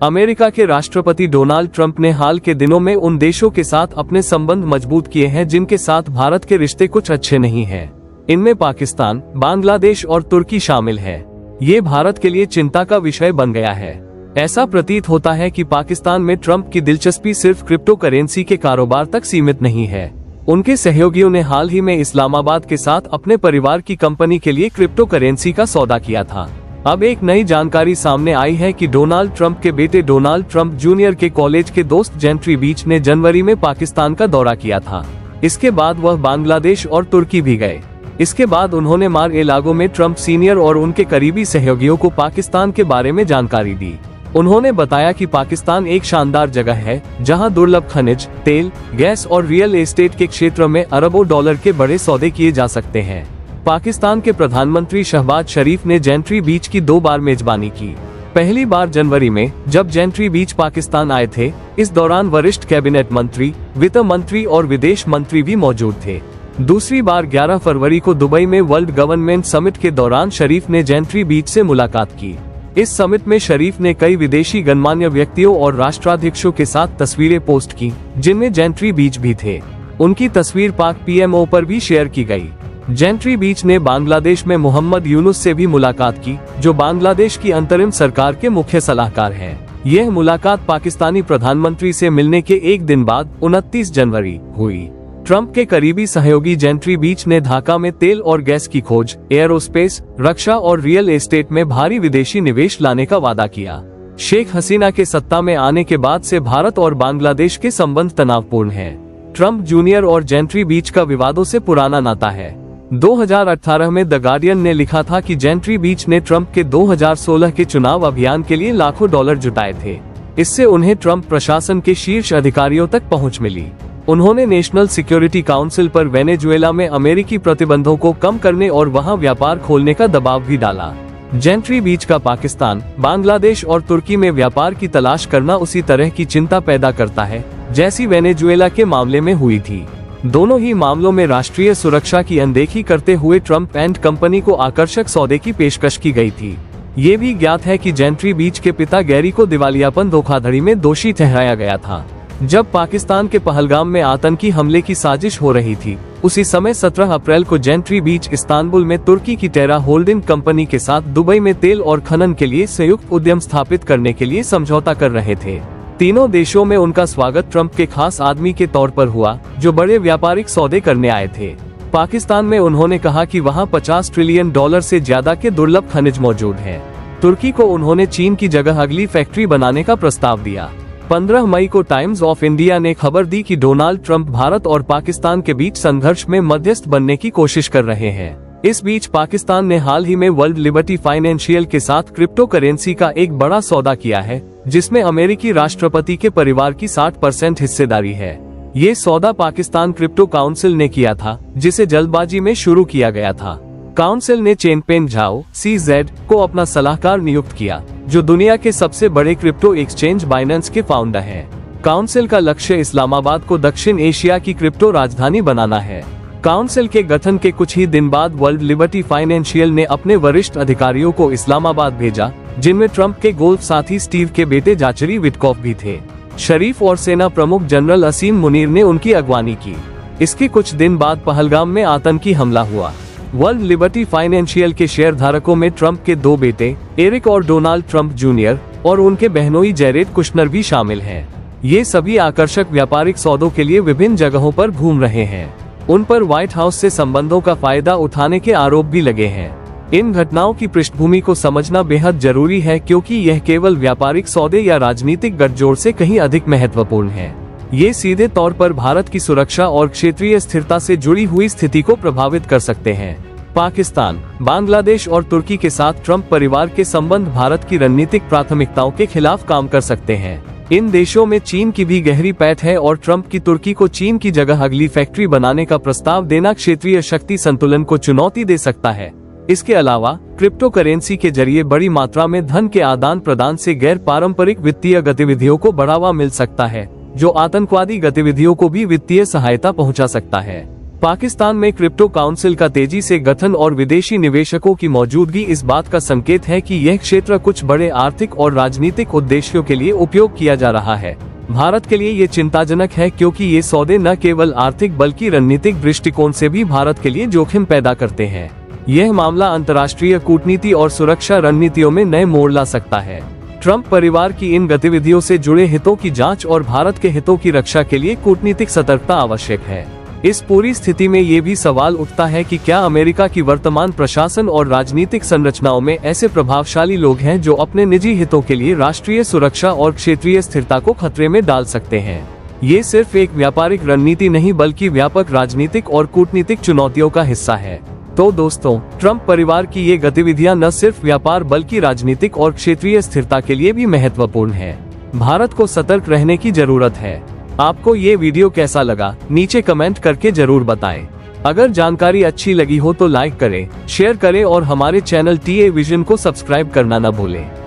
America के राष्ट्रपति Donald Trump ने हाल के दिनों में उन देशों के साथ अपने संबंध मजबूत किए हैं जिनके साथ भारत के रिश्ते कुछ अच्छे नहीं हैं। इनमें पाकिस्तान, बांग्लादेश और तुर्की शामिल है। ये भारत के लिए चिंता का विषय बन गया है। ऐसा प्रतीत होता है कि पाकिस्तान में ट्रंप की दिलचस्पी सिर्फ क्रिप्टो करेंसी के कारोबार तक सीमित नहीं है। उनके सहयोगियों ने हाल ही में इस्लामाबाद के साथ अपने परिवार की कंपनी के लिए क्रिप्टो करेंसी का सौदा किया था। अब एक नई जानकारी सामने आई है कि डोनाल्ड ट्रंप के बेटे डोनाल्ड ट्रंप जूनियर के कॉलेज के दोस्त जेंट्री बीच ने जनवरी में पाकिस्तान का दौरा किया था। इसके बाद वह बांग्लादेश और तुर्की भी गए। इसके बाद उन्होंने मार-ए-लागो में ट्रंप सीनियर और उनके करीबी सहयोगियों को पाकिस्तान के बारे में जानकारी दी। उन्होंने बताया कि पाकिस्तान एक शानदार जगह है जहां दुर्लभ खनिज, तेल, गैस और रियल एस्टेट के क्षेत्र में अरबों डॉलर के बड़े सौदे किए जा सकते हैं। पाकिस्तान के प्रधानमंत्री शहबाज शरीफ ने जेंट्री बीच की 2 बार मेजबानी की। पहली बार जनवरी में जब जेंट्री बीच पाकिस्तान आए थे। इस दौरान वरिष्ठ कैबिनेट मंत्री, वित्त मंत्री और विदेश मंत्री भी मौजूद थे। दूसरी बार 11 फरवरी को दुबई में वर्ल्ड गवर्नमेंट समिट के दौरान शरीफ ने जेंट्री बीच से मुलाकात की। इस समिट में शरीफ ने कई विदेशी गणमान्य व्यक्तियों और राष्ट्राध्यक्षों के साथ तस्वीरें पोस्ट की, जिनमें जेंट्री बीच भी थे। उनकी तस्वीर पाक पीएमओ पर भी शेयर की गई। जेंट्री बीच ने बांग्लादेश में मोहम्मद यूनुस से भी मुलाकात की, जो बांग्लादेश की अंतरिम सरकार के मुख्य सलाहकार हैं। यह मुलाकात पाकिस्तानी प्रधानमंत्री से मिलने के एक दिन बाद 29 जनवरी हुई। ट्रंप के करीबी सहयोगी जेंट्री बीच ने ढाका में तेल और गैस की खोज, एयरोस्पेस, रक्षा और रियल एस्टेट में भारी विदेशी निवेश लाने का वादा किया। शेख हसीना के सत्ता में आने के बाद से भारत और बांग्लादेश के संबंध तनावपूर्ण हैं। ट्रंप जूनियर और जेंट्री बीच का विवादों से पुराना नाता है। 2018 में द गार्डियन ने लिखा था कि जेंट्री बीच ने ट्रंप के 2016 के चुनाव अभियान के लिए लाखों डॉलर जुटाए थे। इससे उन्हें ट्रंप प्रशासन के शीर्ष अधिकारियों तक पहुंच मिली। उन्होंने नेशनल सिक्योरिटी काउंसिल पर वेनेजुएला में अमेरिकी प्रतिबंधों को कम करने और वहां व्यापार खोलने का दबाव भी डाला। जेंट्री बीच का पाकिस्तान, बांग्लादेश और तुर्की में व्यापार की तलाश करना उसी तरह की चिंता पैदा करता है जैसी वेनेजुएला के मामले में हुई थी। दोनों ही मामलों में राष्ट्रीय सुरक्षा की अनदेखी करते हुए ट्रंप एंड कंपनी को आकर्षक सौदे की पेशकश की गई थी। ये भी ज्ञात है कि जेंट्री बीच के पिता गैरी को दिवालियापन धोखाधड़ी में दोषी ठहराया गया था। जब पाकिस्तान के पहलगाम में आतंकी हमले की साजिश हो रही थी, उसी समय 17 अप्रैल को जेंट्री बीच इस्तांबुल में तुर्की की टेरा होल्डिंग कंपनी के साथ दुबई में तेल और खनन के लिए संयुक्त उद्यम स्थापित करने के लिए समझौता कर रहे थे। तीनों देशों में उनका स्वागत ट्रंप के खास आदमी के तौर पर हुआ, जो बड़े व्यापारिक सौदे करने आए थे। पाकिस्तान में उन्होंने कहा कि वहां $50 ट्रिलियन से ज्यादा के दुर्लभ खनिज मौजूद हैं। तुर्की को उन्होंने चीन की जगह अगली फैक्ट्री बनाने का प्रस्ताव दिया। 15 मई को टाइम्स ऑफ इंडिया ने खबर दी कि डोनाल्ड ट्रंप भारत और पाकिस्तान के बीच संघर्ष में मध्यस्थ बनने की कोशिश कर रहे हैं। इस बीच पाकिस्तान ने हाल ही में वर्ल्ड लिबर्टी फाइनेंशियल के साथ क्रिप्टो करेंसी का एक बड़ा सौदा किया है, जिसमें अमेरिकी राष्ट्रपति के परिवार की 60% हिस्सेदारी है। ये सौदा पाकिस्तान क्रिप्टो काउंसिल ने किया था, जिसे जल्दबाजी में शुरू किया गया था। काउंसिल ने चेनपेन झाओ CZ को अपना सलाहकार नियुक्त किया, जो दुनिया के सबसे बड़े क्रिप्टो एक्सचेंज बाइनेंस के फाउंडर हैं। काउंसिल का लक्ष्य इस्लामाबाद को दक्षिण एशिया की क्रिप्टो राजधानी बनाना है। काउंसिल के गठन के कुछ ही दिन बाद वर्ल्ड लिबर्टी फाइनेंशियल ने अपने वरिष्ठ अधिकारियों को इस्लामाबाद भेजा, जिनमें ट्रंप के गोल्फ साथी स्टीव के बेटे जाचरी विटकॉफ भी थे। शरीफ और सेना प्रमुख जनरल असीम मुनीर ने उनकी अगवानी की। इसके कुछ दिन बाद पहलगाम में आतंकी हमला हुआ। वर्ल्ड लिबर्टी फाइनेंशियल के शेयर धारकों में ट्रंप के 2 बेटे एरिक और डोनाल्ड ट्रंप जूनियर और उनके बहनोई जेरेड कुशनर भी शामिल हैं। ये सभी आकर्षक व्यापारिक सौदों के लिए विभिन्न जगहों पर घूम रहे हैं। उन पर व्हाइट हाउस से संबंधों का फायदा उठाने के आरोप भी लगे हैं। इन घटनाओं की पृष्ठभूमि को समझना बेहद जरूरी है, क्योंकि यह केवल व्यापारिक सौदे या राजनीतिक गठजोड़ से कहीं अधिक महत्वपूर्ण है। ये सीधे तौर पर भारत की सुरक्षा और क्षेत्रीय स्थिरता से जुड़ी हुई स्थिति को प्रभावित कर सकते हैं। पाकिस्तान, बांग्लादेश और तुर्की के साथ ट्रंप परिवार के संबंध भारत की रणनीतिक प्राथमिकताओं के खिलाफ काम कर सकते हैं। इन देशों में चीन की भी गहरी पैठ है और ट्रंप की तुर्की को चीन की जगह अगली फैक्ट्री बनाने का प्रस्ताव देना क्षेत्रीय शक्ति संतुलन को चुनौती दे सकता है। इसके अलावा क्रिप्टो करेंसी के जरिए बड़ी मात्रा में धन के आदान प्रदान से गैर पारंपरिक वित्तीय गतिविधियों को बढ़ावा मिल सकता है, जो आतंकवादी गतिविधियों को भी वित्तीय सहायता पहुंचा सकता है। पाकिस्तान में क्रिप्टो काउंसिल का तेजी से गठन और विदेशी निवेशकों की मौजूदगी इस बात का संकेत है कि यह क्षेत्र कुछ बड़े आर्थिक और राजनीतिक उद्देश्यों के लिए उपयोग किया जा रहा है। भारत के लिए ये चिंताजनक है क्योंकि ये सौदे न केवल आर्थिक बल्कि रणनीतिक दृष्टिकोण से भी भारत के लिए जोखिम पैदा करते हैं। यह मामला अंतर्राष्ट्रीय कूटनीति और सुरक्षा रणनीतियों में नए मोड़ ला सकता है। ट्रंप परिवार की इन गतिविधियों से जुड़े हितों की जांच और भारत के हितों की रक्षा के लिए कूटनीतिक सतर्कता आवश्यक है। इस पूरी स्थिति में ये भी सवाल उठता है कि क्या अमेरिका की वर्तमान प्रशासन और राजनीतिक संरचनाओं में ऐसे प्रभावशाली लोग हैं जो अपने निजी हितों के लिए राष्ट्रीय सुरक्षा और क्षेत्रीय स्थिरता को खतरे में डाल सकते हैं। ये सिर्फ एक व्यापारिक रणनीति नहीं बल्कि व्यापक राजनीतिक और कूटनीतिक चुनौतियों का हिस्सा है। तो दोस्तों, ट्रंप परिवार की ये गतिविधियां न सिर्फ व्यापार बल्कि राजनीतिक और क्षेत्रीय स्थिरता के लिए भी महत्वपूर्ण है। भारत को सतर्क रहने की जरूरत है। आपको ये वीडियो कैसा लगा, नीचे कमेंट करके जरूर बताएं। अगर जानकारी अच्छी लगी हो तो लाइक करें, शेयर करें और हमारे चैनल TA विजन को सब्सक्राइब करना न भूलें।